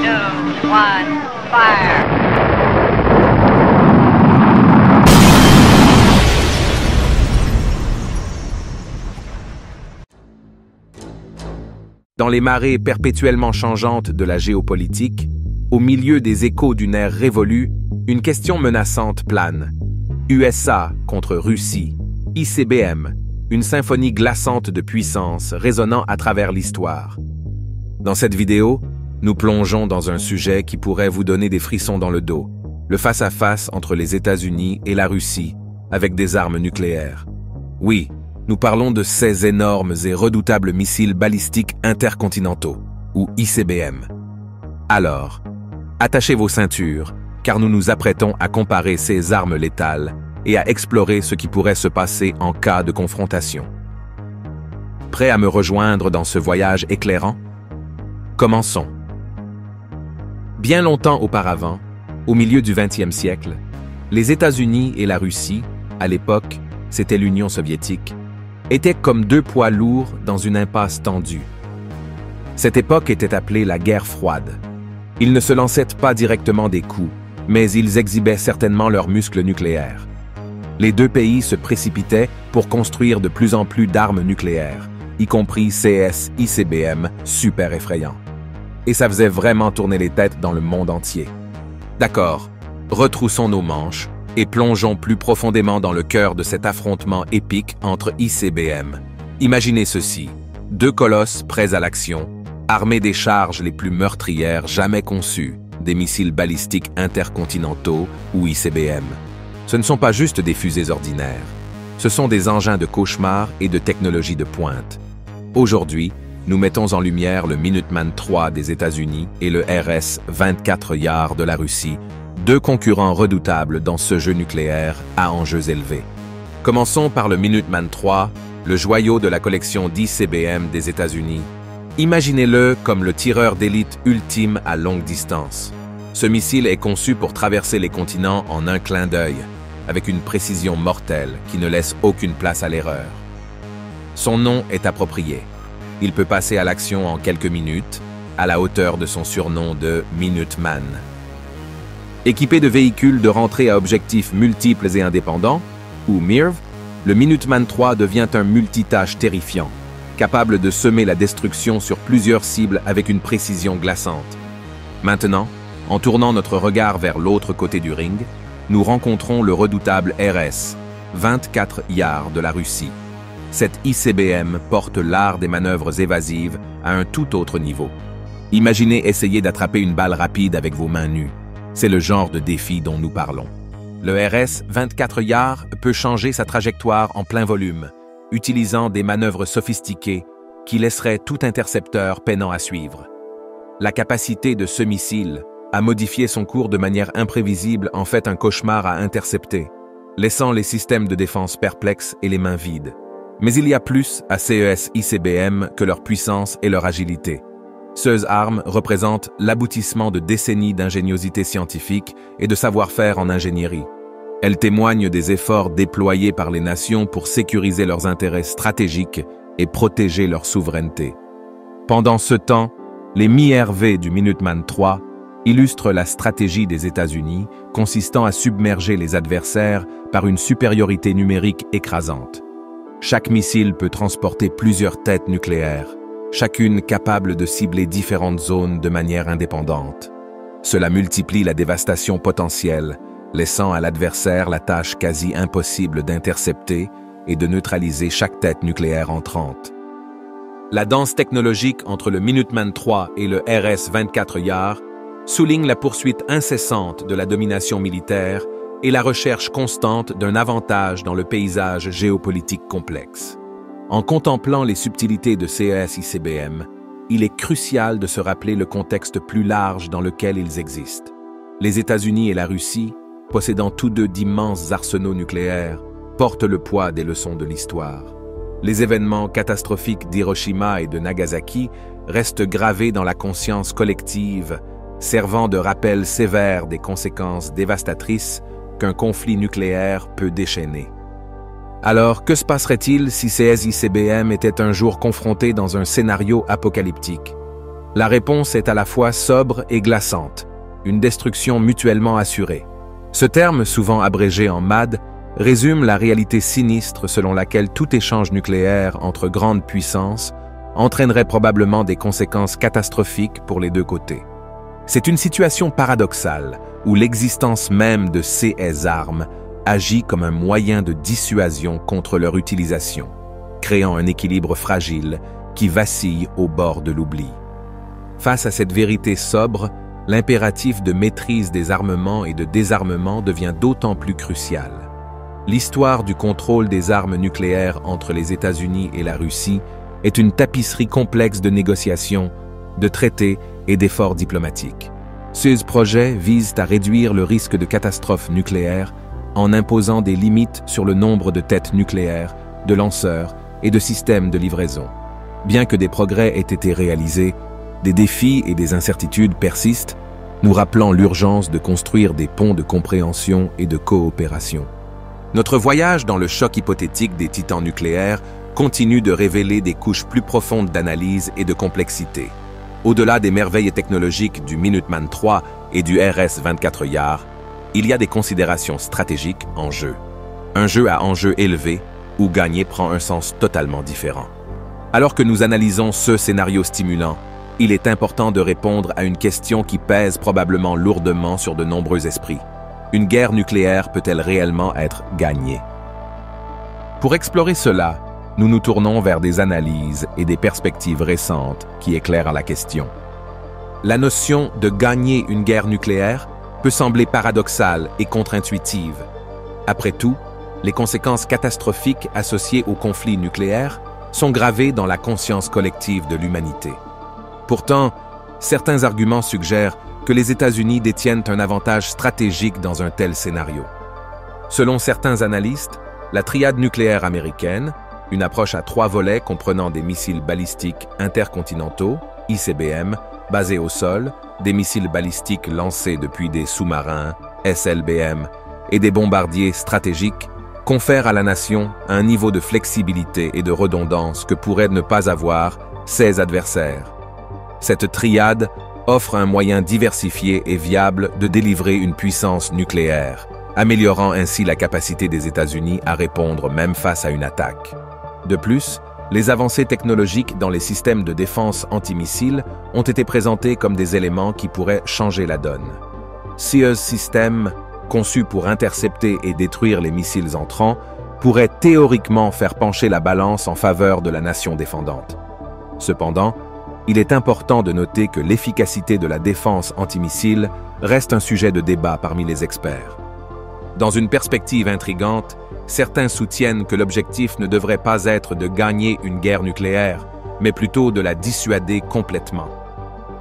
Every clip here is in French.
2, 1, fire! Dans les marées perpétuellement changeantes de la géopolitique, au milieu des échos d'une ère révolue, une question menaçante plane. USA contre Russie, ICBM, une symphonie glaçante de puissance résonnant à travers l'histoire. Dans cette vidéo, nous plongeons dans un sujet qui pourrait vous donner des frissons dans le dos, le face-à-face entre les États-Unis et la Russie, avec des armes nucléaires. Oui, nous parlons de ces énormes et redoutables missiles balistiques intercontinentaux, ou ICBM. Alors, attachez vos ceintures, car nous nous apprêtons à comparer ces armes létales et à explorer ce qui pourrait se passer en cas de confrontation. Prêt à me rejoindre dans ce voyage éclairant? Commençons. Bien longtemps auparavant, au milieu du XXe siècle, les États-Unis et la Russie, à l'époque, c'était l'Union soviétique, étaient comme deux poids lourds dans une impasse tendue. Cette époque était appelée la guerre froide. Ils ne se lançaient pas directement des coups, mais ils exhibaient certainement leurs muscles nucléaires. Les deux pays se précipitaient pour construire de plus en plus d'armes nucléaires, y compris ICBM, super effrayants. Et ça faisait vraiment tourner les têtes dans le monde entier. D'accord, retroussons nos manches et plongeons plus profondément dans le cœur de cet affrontement épique entre ICBM. Imaginez ceci, deux colosses prêts à l'action, armés des charges les plus meurtrières jamais conçues, des missiles balistiques intercontinentaux ou ICBM. Ce ne sont pas juste des fusées ordinaires, ce sont des engins de cauchemar et de technologie de pointe. Aujourd'hui, nous mettons en lumière le Minuteman III des États-Unis et le RS-24 Yar de la Russie, deux concurrents redoutables dans ce jeu nucléaire à enjeux élevés. Commençons par le Minuteman III, le joyau de la collection d'ICBM des États-Unis. Imaginez-le comme le tireur d'élite ultime à longue distance. Ce missile est conçu pour traverser les continents en un clin d'œil, avec une précision mortelle qui ne laisse aucune place à l'erreur. Son nom est approprié. Il peut passer à l'action en quelques minutes, à la hauteur de son surnom de Minuteman. Équipé de véhicules de rentrée à objectifs multiples et indépendants, ou MIRV, le Minuteman III devient un multitâche terrifiant, capable de semer la destruction sur plusieurs cibles avec une précision glaçante. Maintenant, en tournant notre regard vers l'autre côté du ring, nous rencontrons le redoutable RS-24 Yar de la Russie. Cet ICBM porte l'art des manœuvres évasives à un tout autre niveau. Imaginez essayer d'attraper une balle rapide avec vos mains nues. C'est le genre de défi dont nous parlons. Le RS-24 Yar peut changer sa trajectoire en plein volume, utilisant des manœuvres sophistiquées qui laisseraient tout intercepteur peinant à suivre. La capacité de ce missile à modifier son cours de manière imprévisible en fait un cauchemar à intercepter, laissant les systèmes de défense perplexes et les mains vides. Mais il y a plus à ces ICBM que leur puissance et leur agilité. Ces armes représentent l'aboutissement de décennies d'ingéniosité scientifique et de savoir-faire en ingénierie. Elles témoignent des efforts déployés par les nations pour sécuriser leurs intérêts stratégiques et protéger leur souveraineté. Pendant ce temps, les mi-RV du Minuteman III illustrent la stratégie des États-Unis consistant à submerger les adversaires par une supériorité numérique écrasante. Chaque missile peut transporter plusieurs têtes nucléaires, chacune capable de cibler différentes zones de manière indépendante. Cela multiplie la dévastation potentielle, laissant à l'adversaire la tâche quasi impossible d'intercepter et de neutraliser chaque tête nucléaire entrante. La danse technologique entre le Minuteman III et le RS-24 Yar souligne la poursuite incessante de la domination militaire et la recherche constante d'un avantage dans le paysage géopolitique complexe. En contemplant les subtilités de ces ICBM, il est crucial de se rappeler le contexte plus large dans lequel ils existent. Les États-Unis et la Russie, possédant tous deux d'immenses arsenaux nucléaires, portent le poids des leçons de l'histoire. Les événements catastrophiques d'Hiroshima et de Nagasaki restent gravés dans la conscience collective, servant de rappel sévère des conséquences dévastatrices qu'un conflit nucléaire peut déchaîner. Alors, que se passerait-il si ces ICBM étaient un jour confrontés dans un scénario apocalyptique? La réponse est à la fois sobre et glaçante, une destruction mutuellement assurée. Ce terme, souvent abrégé en MAD, résume la réalité sinistre selon laquelle tout échange nucléaire entre grandes puissances entraînerait probablement des conséquences catastrophiques pour les deux côtés. C'est une situation paradoxale où l'existence même de ces armes agit comme un moyen de dissuasion contre leur utilisation, créant un équilibre fragile qui vacille au bord de l'oubli. Face à cette vérité sobre, l'impératif de maîtrise des armements et de désarmement devient d'autant plus crucial. L'histoire du contrôle des armes nucléaires entre les États-Unis et la Russie est une tapisserie complexe de négociations, de traités et d'efforts diplomatiques. Ces projets visent à réduire le risque de catastrophe nucléaire en imposant des limites sur le nombre de têtes nucléaires, de lanceurs et de systèmes de livraison. Bien que des progrès aient été réalisés, des défis et des incertitudes persistent, nous rappelant l'urgence de construire des ponts de compréhension et de coopération. Notre voyage dans le choc hypothétique des titans nucléaires continue de révéler des couches plus profondes d'analyse et de complexité. Au-delà des merveilles technologiques du Minuteman III et du RS-24 Yar, il y a des considérations stratégiques en jeu. Un jeu à enjeu élevé où gagner prend un sens totalement différent. Alors que nous analysons ce scénario stimulant, il est important de répondre à une question qui pèse probablement lourdement sur de nombreux esprits. Une guerre nucléaire peut-elle réellement être gagnée? Pour explorer cela, nous nous tournons vers des analyses et des perspectives récentes qui éclairent la question. La notion de gagner une guerre nucléaire peut sembler paradoxale et contre-intuitive. Après tout, les conséquences catastrophiques associées au conflit nucléaire sont gravées dans la conscience collective de l'humanité. Pourtant, certains arguments suggèrent que les États-Unis détiennent un avantage stratégique dans un tel scénario. Selon certains analystes, la triade nucléaire américaine, une approche à 3 volets comprenant des missiles balistiques intercontinentaux, ICBM, basés au sol, des missiles balistiques lancés depuis des sous-marins, SLBM, et des bombardiers stratégiques, confère à la nation un niveau de flexibilité et de redondance que pourraient ne pas avoir ses adversaires. Cette triade offre un moyen diversifié et viable de délivrer une puissance nucléaire, améliorant ainsi la capacité des États-Unis à répondre même face à une attaque. De plus, les avancées technologiques dans les systèmes de défense antimissiles ont été présentées comme des éléments qui pourraient changer la donne. Sears System, conçu pour intercepter et détruire les missiles entrants, pourrait théoriquement faire pencher la balance en faveur de la nation défendante. Cependant, il est important de noter que l'efficacité de la défense antimissile reste un sujet de débat parmi les experts. Dans une perspective intrigante, certains soutiennent que l'objectif ne devrait pas être de gagner une guerre nucléaire, mais plutôt de la dissuader complètement.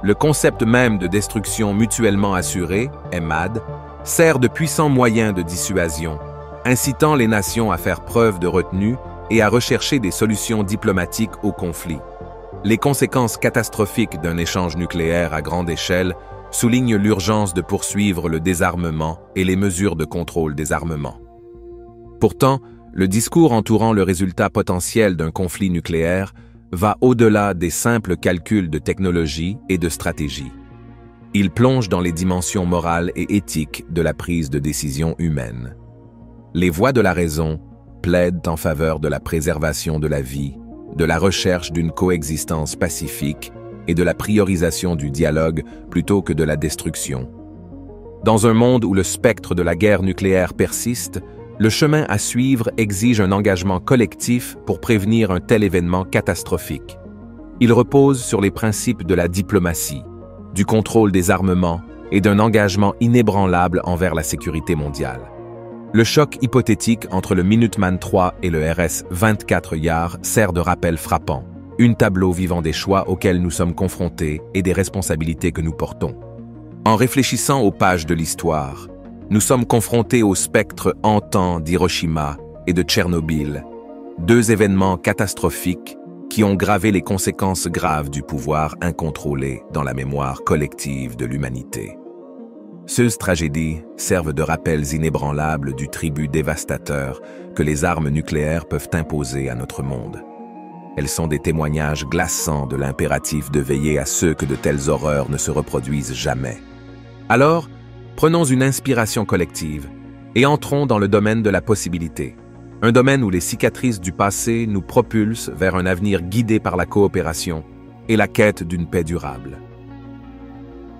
Le concept même de destruction mutuellement assurée, MAD, sert de puissant moyen de dissuasion, incitant les nations à faire preuve de retenue et à rechercher des solutions diplomatiques au conflit. Les conséquences catastrophiques d'un échange nucléaire à grande échelle soulignent l'urgence de poursuivre le désarmement et les mesures de contrôle des armements. Pourtant, le discours entourant le résultat potentiel d'un conflit nucléaire va au-delà des simples calculs de technologie et de stratégie. Il plonge dans les dimensions morales et éthiques de la prise de décision humaine. Les voix de la raison plaident en faveur de la préservation de la vie, de la recherche d'une coexistence pacifique et de la priorisation du dialogue plutôt que de la destruction. Dans un monde où le spectre de la guerre nucléaire persiste, le chemin à suivre exige un engagement collectif pour prévenir un tel événement catastrophique. Il repose sur les principes de la diplomatie, du contrôle des armements et d'un engagement inébranlable envers la sécurité mondiale. Le choc hypothétique entre le Minuteman III et le RS-24 Yar sert de rappel frappant, une tableau vivant des choix auxquels nous sommes confrontés et des responsabilités que nous portons. En réfléchissant aux pages de l'histoire, nous sommes confrontés au spectre hantant d'Hiroshima et de Tchernobyl, 2 événements catastrophiques qui ont gravé les conséquences graves du pouvoir incontrôlé dans la mémoire collective de l'humanité. Ces tragédies servent de rappels inébranlables du tribut dévastateur que les armes nucléaires peuvent imposer à notre monde. Elles sont des témoignages glaçants de l'impératif de veiller à ce que de telles horreurs ne se reproduisent jamais. Alors, prenons une inspiration collective et entrons dans le domaine de la possibilité, un domaine où les cicatrices du passé nous propulsent vers un avenir guidé par la coopération et la quête d'une paix durable.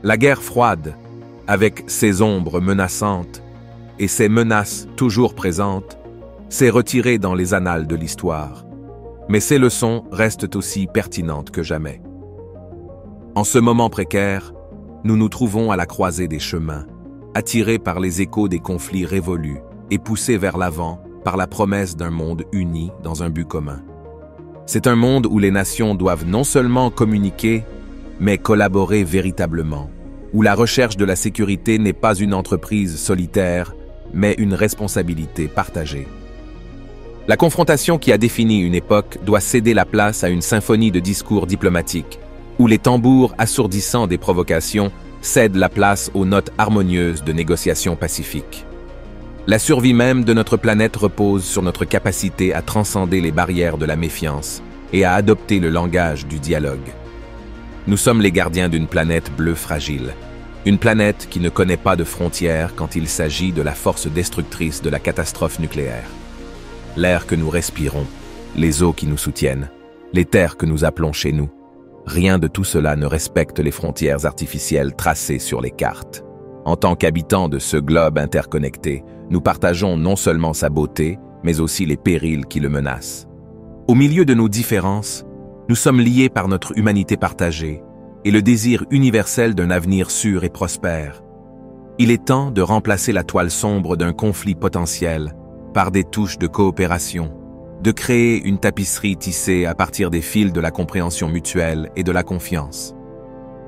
La guerre froide, avec ses ombres menaçantes et ses menaces toujours présentes, s'est retirée dans les annales de l'histoire, mais ses leçons restent aussi pertinentes que jamais. En ce moment précaire, nous nous trouvons à la croisée des chemins, attirés par les échos des conflits révolus et poussés vers l'avant par la promesse d'un monde uni dans un but commun. C'est un monde où les nations doivent non seulement communiquer, mais collaborer véritablement, où la recherche de la sécurité n'est pas une entreprise solitaire, mais une responsabilité partagée. La confrontation qui a défini une époque doit céder la place à une symphonie de discours diplomatiques, où les tambours assourdissants des provocations cèdent la place aux notes harmonieuses de négociations pacifiques. La survie même de notre planète repose sur notre capacité à transcender les barrières de la méfiance et à adopter le langage du dialogue. Nous sommes les gardiens d'une planète bleue fragile, une planète qui ne connaît pas de frontières quand il s'agit de la force destructrice de la catastrophe nucléaire. L'air que nous respirons, les eaux qui nous soutiennent, les terres que nous appelons chez nous, rien de tout cela ne respecte les frontières artificielles tracées sur les cartes. En tant qu'habitants de ce globe interconnecté, nous partageons non seulement sa beauté, mais aussi les périls qui le menacent. Au milieu de nos différences, nous sommes liés par notre humanité partagée et le désir universel d'un avenir sûr et prospère. Il est temps de remplacer la toile sombre d'un conflit potentiel par des touches de coopération, de créer une tapisserie tissée à partir des fils de la compréhension mutuelle et de la confiance.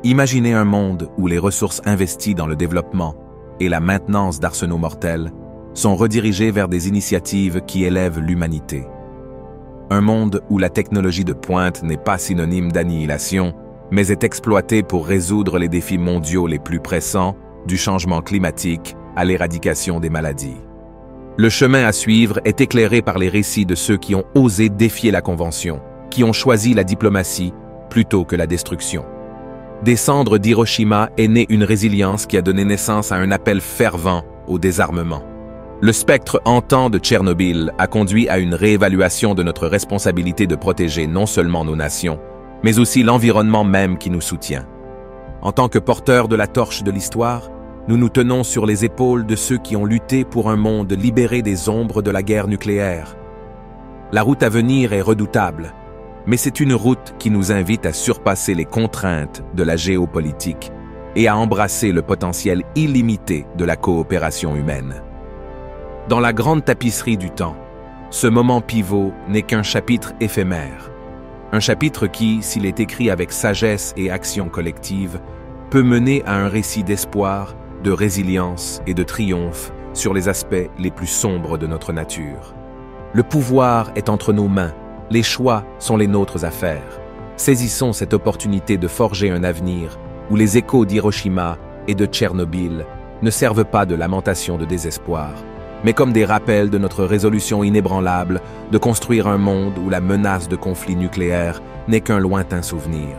Imaginez un monde où les ressources investies dans le développement et la maintenance d'arsenaux mortels sont redirigées vers des initiatives qui élèvent l'humanité. Un monde où la technologie de pointe n'est pas synonyme d'annihilation, mais est exploitée pour résoudre les défis mondiaux les plus pressants, du changement climatique à l'éradication des maladies. Le chemin à suivre est éclairé par les récits de ceux qui ont osé défier la Convention, qui ont choisi la diplomatie plutôt que la destruction. Des cendres d'Hiroshima est née une résilience qui a donné naissance à un appel fervent au désarmement. Le spectre hantant de Tchernobyl a conduit à une réévaluation de notre responsabilité de protéger non seulement nos nations, mais aussi l'environnement même qui nous soutient. En tant que porteurs de la torche de l'histoire, nous nous tenons sur les épaules de ceux qui ont lutté pour un monde libéré des ombres de la guerre nucléaire. La route à venir est redoutable, mais c'est une route qui nous invite à surpasser les contraintes de la géopolitique et à embrasser le potentiel illimité de la coopération humaine. Dans la grande tapisserie du temps, ce moment pivot n'est qu'un chapitre éphémère. Un chapitre qui, s'il est écrit avec sagesse et action collective, peut mener à un récit d'espoir, de résilience et de triomphe sur les aspects les plus sombres de notre nature. Le pouvoir est entre nos mains, les choix sont les nôtres à faire. Saisissons cette opportunité de forger un avenir où les échos d'Hiroshima et de Tchernobyl ne servent pas de lamentation de désespoir, mais comme des rappels de notre résolution inébranlable de construire un monde où la menace de conflit nucléaire n'est qu'un lointain souvenir.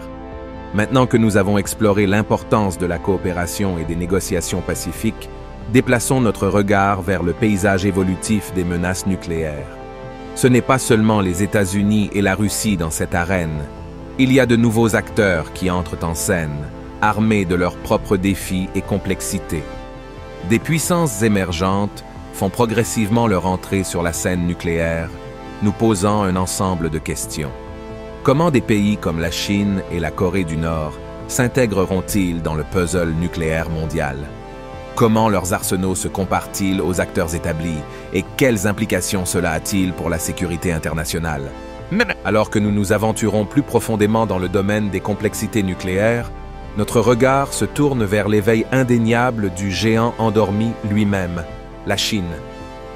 Maintenant que nous avons exploré l'importance de la coopération et des négociations pacifiques, déplaçons notre regard vers le paysage évolutif des menaces nucléaires. Ce n'est pas seulement les États-Unis et la Russie dans cette arène. Il y a de nouveaux acteurs qui entrent en scène, armés de leurs propres défis et complexités. Des puissances émergentes font progressivement leur entrée sur la scène nucléaire, nous posant un ensemble de questions. Comment des pays comme la Chine et la Corée du Nord s'intégreront-ils dans le puzzle nucléaire mondial? Comment leurs arsenaux se comparent-ils aux acteurs établis et quelles implications cela a-t-il pour la sécurité internationale? Alors que nous nous aventurons plus profondément dans le domaine des complexités nucléaires, notre regard se tourne vers l'éveil indéniable du géant endormi lui-même, la Chine.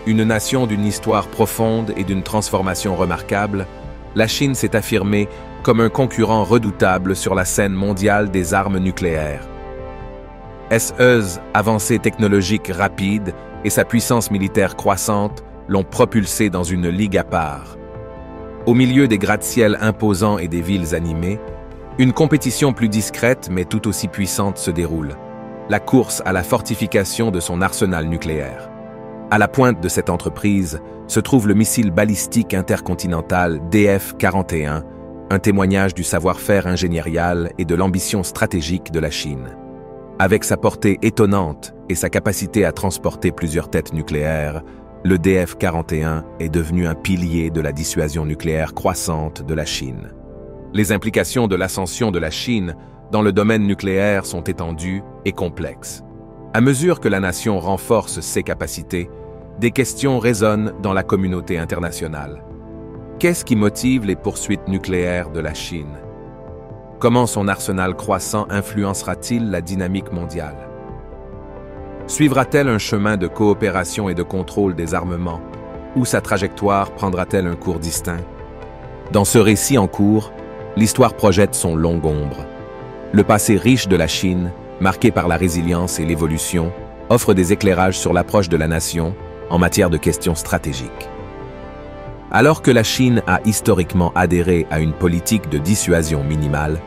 Une nation d'une histoire profonde et d'une transformation remarquable, la Chine s'est affirmée comme un concurrent redoutable sur la scène mondiale des armes nucléaires. Ses avancées technologiques rapides et sa puissance militaire croissante l'ont propulsée dans une ligue à part. Au milieu des gratte-ciels imposants et des villes animées, une compétition plus discrète mais tout aussi puissante se déroule. La course à la fortification de son arsenal nucléaire. À la pointe de cette entreprise se trouve le missile balistique intercontinental DF-41, un témoignage du savoir-faire ingénierial et de l'ambition stratégique de la Chine. Avec sa portée étonnante et sa capacité à transporter plusieurs têtes nucléaires, le DF-41 est devenu un pilier de la dissuasion nucléaire croissante de la Chine. Les implications de l'ascension de la Chine dans le domaine nucléaire sont étendues et complexes. À mesure que la nation renforce ses capacités, des questions résonnent dans la communauté internationale. Qu'est-ce qui motive les poursuites nucléaires de la Chine? Comment son arsenal croissant influencera-t-il la dynamique mondiale? Suivra-t-elle un chemin de coopération et de contrôle des armements, ou sa trajectoire prendra-t-elle un cours distinct? Dans ce récit en cours, l'histoire projette son longue ombre. Le passé riche de la Chine, marqué par la résilience et l'évolution, offre des éclairages sur l'approche de la nation en matière de questions stratégiques. Alors que la Chine a historiquement adhéré à une politique de dissuasion minimale,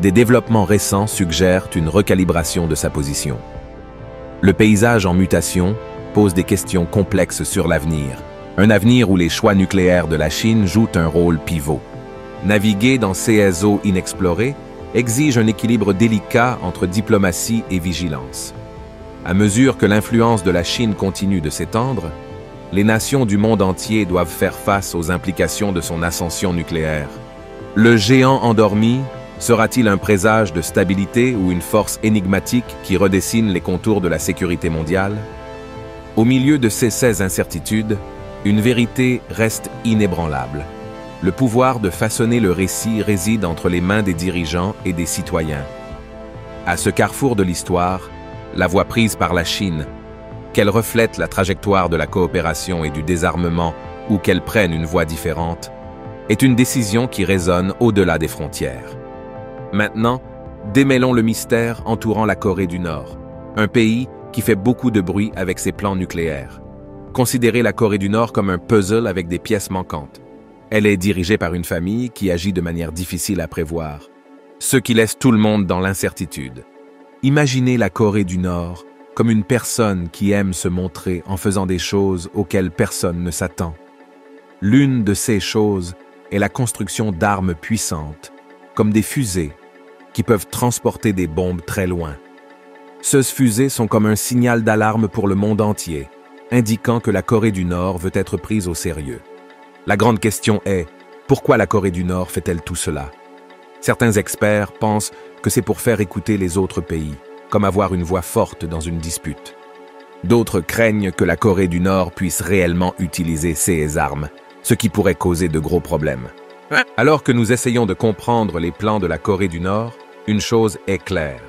des développements récents suggèrent une recalibration de sa position. Le paysage en mutation pose des questions complexes sur l'avenir, un avenir où les choix nucléaires de la Chine jouent un rôle pivot. Naviguer dans ces eaux inexplorées exige un équilibre délicat entre diplomatie et vigilance. À mesure que l'influence de la Chine continue de s'étendre, les nations du monde entier doivent faire face aux implications de son ascension nucléaire. Le géant endormi sera-t-il un présage de stabilité ou une force énigmatique qui redessine les contours de la sécurité mondiale? Au milieu de ces incertitudes, une vérité reste inébranlable. Le pouvoir de façonner le récit réside entre les mains des dirigeants et des citoyens. À ce carrefour de l'histoire, la voie prise par la Chine, qu'elle reflète la trajectoire de la coopération et du désarmement ou qu'elle prenne une voie différente, est une décision qui résonne au-delà des frontières. Maintenant, démêlons le mystère entourant la Corée du Nord, un pays qui fait beaucoup de bruit avec ses plans nucléaires. Considérez la Corée du Nord comme un puzzle avec des pièces manquantes. Elle est dirigée par une famille qui agit de manière difficile à prévoir, ce qui laisse tout le monde dans l'incertitude. Imaginez la Corée du Nord comme une personne qui aime se montrer en faisant des choses auxquelles personne ne s'attend. L'une de ces choses est la construction d'armes puissantes, comme des fusées, qui peuvent transporter des bombes très loin. Ces fusées sont comme un signal d'alarme pour le monde entier, indiquant que la Corée du Nord veut être prise au sérieux. La grande question est, pourquoi la Corée du Nord fait-elle tout cela? Certains experts pensent que c'est pour faire écouter les autres pays, comme avoir une voix forte dans une dispute. D'autres craignent que la Corée du Nord puisse réellement utiliser ces armes, ce qui pourrait causer de gros problèmes. Alors que nous essayons de comprendre les plans de la Corée du Nord, une chose est claire.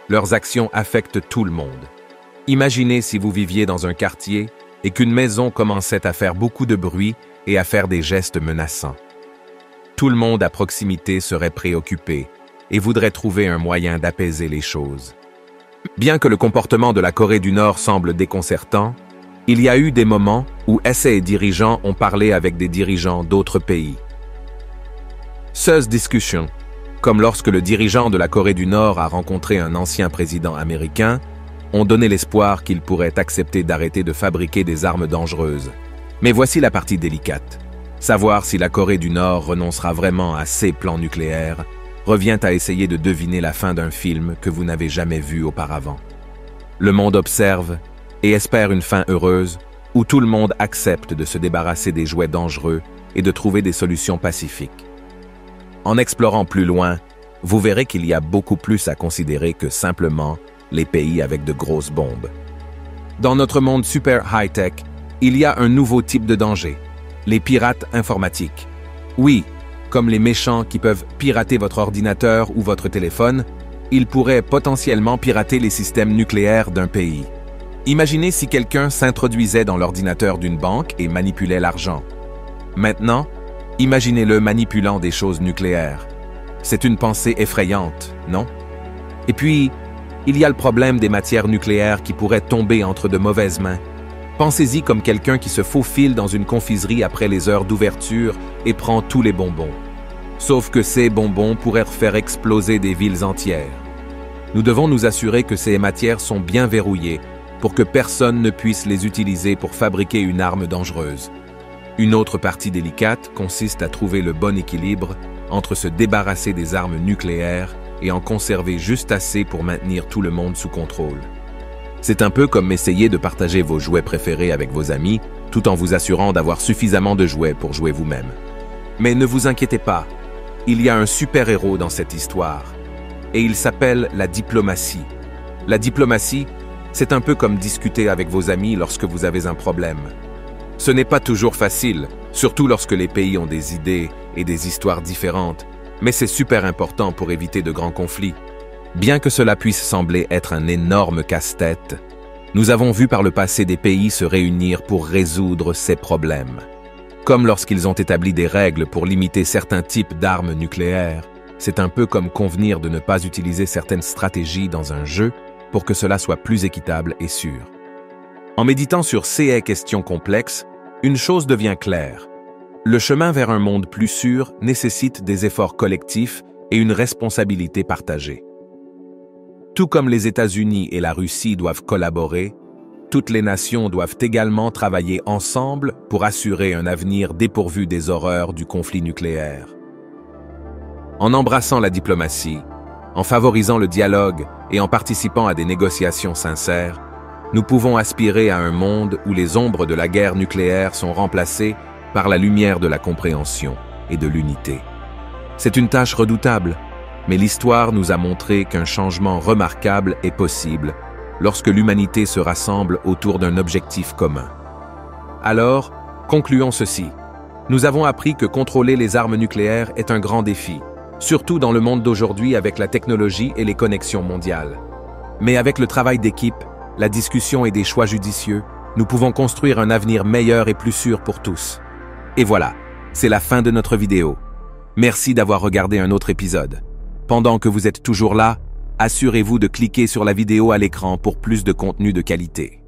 Leurs actions affectent tout le monde. Imaginez si vous viviez dans un quartier et qu'une maison commençait à faire beaucoup de bruit et à faire des gestes menaçants. Tout le monde à proximité serait préoccupé et voudrait trouver un moyen d'apaiser les choses. Bien que le comportement de la Corée du Nord semble déconcertant, il y a eu des moments où ces dirigeants ont parlé avec des dirigeants d'autres pays. Ces discussions, comme lorsque le dirigeant de la Corée du Nord a rencontré un ancien président américain, ont donné l'espoir qu'il pourrait accepter d'arrêter de fabriquer des armes dangereuses. Mais voici la partie délicate. Savoir si la Corée du Nord renoncera vraiment à ses plans nucléaires revient à essayer de deviner la fin d'un film que vous n'avez jamais vu auparavant. Le monde observe et espère une fin heureuse où tout le monde accepte de se débarrasser des jouets dangereux et de trouver des solutions pacifiques. En explorant plus loin, vous verrez qu'il y a beaucoup plus à considérer que simplement les pays avec de grosses bombes. Dans notre monde super high-tech, il y a un nouveau type de danger, les pirates informatiques. Oui, comme les méchants qui peuvent pirater votre ordinateur ou votre téléphone, ils pourraient potentiellement pirater les systèmes nucléaires d'un pays. Imaginez si quelqu'un s'introduisait dans l'ordinateur d'une banque et manipulait l'argent. Maintenant, imaginez-le manipulant des choses nucléaires. C'est une pensée effrayante, non? Et puis, il y a le problème des matières nucléaires qui pourraient tomber entre de mauvaises mains. Pensez-y comme quelqu'un qui se faufile dans une confiserie après les heures d'ouverture et prend tous les bonbons. Sauf que ces bonbons pourraient faire exploser des villes entières. Nous devons nous assurer que ces matières sont bien verrouillées pour que personne ne puisse les utiliser pour fabriquer une arme dangereuse. Une autre partie délicate consiste à trouver le bon équilibre entre se débarrasser des armes nucléaires et en conserver juste assez pour maintenir tout le monde sous contrôle. C'est un peu comme essayer de partager vos jouets préférés avec vos amis, tout en vous assurant d'avoir suffisamment de jouets pour jouer vous-même. Mais ne vous inquiétez pas, il y a un super-héros dans cette histoire, et il s'appelle la diplomatie. La diplomatie, c'est un peu comme discuter avec vos amis lorsque vous avez un problème. Ce n'est pas toujours facile, surtout lorsque les pays ont des idées et des histoires différentes, mais c'est super important pour éviter de grands conflits. Bien que cela puisse sembler être un énorme casse-tête, nous avons vu par le passé des pays se réunir pour résoudre ces problèmes. Comme lorsqu'ils ont établi des règles pour limiter certains types d'armes nucléaires, c'est un peu comme convenir de ne pas utiliser certaines stratégies dans un jeu pour que cela soit plus équitable et sûr. En méditant sur ces questions complexes, une chose devient claire. Le chemin vers un monde plus sûr nécessite des efforts collectifs et une responsabilité partagée. Tout comme les États-Unis et la Russie doivent collaborer, toutes les nations doivent également travailler ensemble pour assurer un avenir dépourvu des horreurs du conflit nucléaire. En embrassant la diplomatie, en favorisant le dialogue et en participant à des négociations sincères, nous pouvons aspirer à un monde où les ombres de la guerre nucléaire sont remplacées par la lumière de la compréhension et de l'unité. C'est une tâche redoutable, mais l'histoire nous a montré qu'un changement remarquable est possible lorsque l'humanité se rassemble autour d'un objectif commun. Alors, concluons ceci. Nous avons appris que contrôler les armes nucléaires est un grand défi, surtout dans le monde d'aujourd'hui avec la technologie et les connexions mondiales. Mais avec le travail d'équipe, la discussion et des choix judicieux, nous pouvons construire un avenir meilleur et plus sûr pour tous. Et voilà, c'est la fin de notre vidéo. Merci d'avoir regardé un autre épisode. Pendant que vous êtes toujours là, assurez-vous de cliquer sur la vidéo à l'écran pour plus de contenu de qualité.